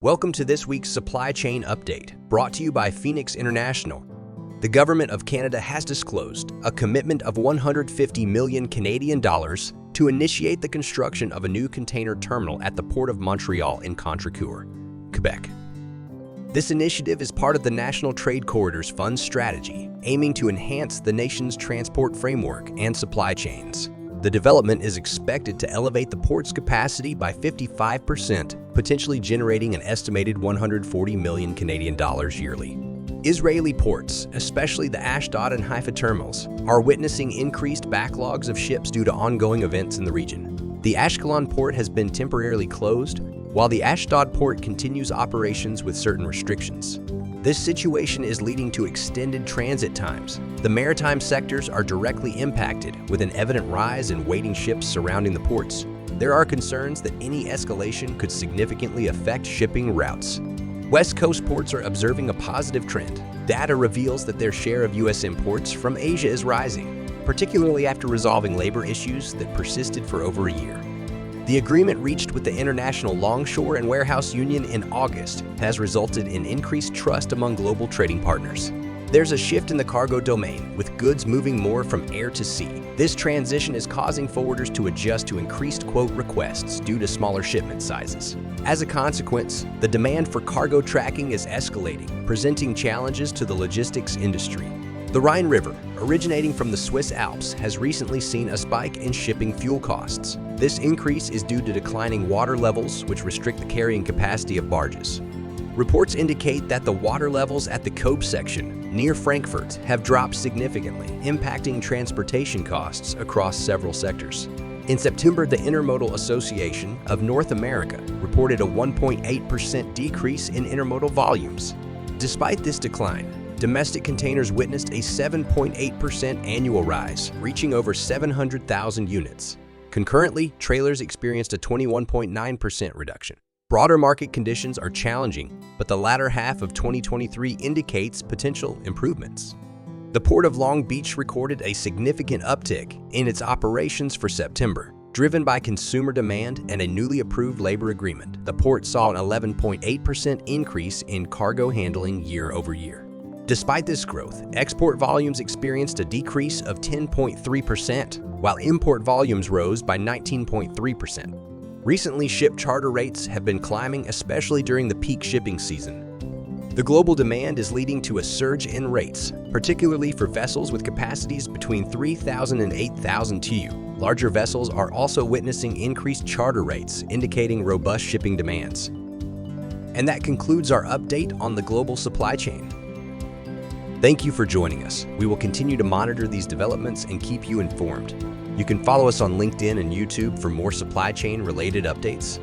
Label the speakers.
Speaker 1: Welcome to this week's Supply Chain Update, brought to you by Phoenix International. The Government of Canada has disclosed a commitment of 150 million Canadian dollars to initiate the construction of a new container terminal at the Port of Montreal in Contrecoeur, Quebec. This initiative is part of the National Trade Corridors Fund strategy, aiming to enhance the nation's transport framework and supply chains. The development is expected to elevate the port's capacity by 55%, potentially generating an estimated 140 million Canadian dollars yearly. Israeli ports, especially the Ashdod and Haifa terminals, are witnessing increased backlogs of ships due to ongoing events in the region. The Ashkelon port has been temporarily closed, while the Ashdod port continues operations with certain restrictions. This situation is leading to extended transit times. The maritime sectors are directly impacted, with an evident rise in waiting ships surrounding the ports. There are concerns that any escalation could significantly affect shipping routes. West Coast ports are observing a positive trend. Data reveals that their share of U.S. imports from Asia is rising, particularly after resolving labor issues that persisted for over a year. The agreement reached with the International Longshore and Warehouse Union in August has resulted in increased trust among global trading partners. There's a shift in the cargo domain, with goods moving more from air to sea. This transition is causing forwarders to adjust to increased quote requests due to smaller shipment sizes. As a consequence, the demand for cargo tracking is escalating, presenting challenges to the logistics industry. The Rhine River, originating from the Swiss Alps, has recently seen a spike in shipping fuel costs. This increase is due to declining water levels, which restrict the carrying capacity of barges. Reports indicate that the water levels at the Kobe section, near Frankfurt, have dropped significantly, impacting transportation costs across several sectors. In September, the Intermodal Association of North America reported a 1.8% decrease in intermodal volumes. Despite this decline, domestic containers witnessed a 7.8% annual rise, reaching over 700,000 units. Concurrently, trailers experienced a 21.9% reduction. Broader market conditions are challenging, but the latter half of 2023 indicates potential improvements. The Port of Long Beach recorded a significant uptick in its operations for September, driven by consumer demand and a newly approved labor agreement. The port saw an 11.8% increase in cargo handling year over year. Despite this growth, export volumes experienced a decrease of 10.3%, while import volumes rose by 19.3%. Recently, ship charter rates have been climbing, especially during the peak shipping season. The global demand is leading to a surge in rates, particularly for vessels with capacities between 3,000 and 8,000 TEU. Larger vessels are also witnessing increased charter rates, indicating robust shipping demands. And that concludes our update on the global supply chain. Thank you for joining us. We will continue to monitor these developments and keep you informed. You can follow us on LinkedIn and YouTube for more supply chain related updates.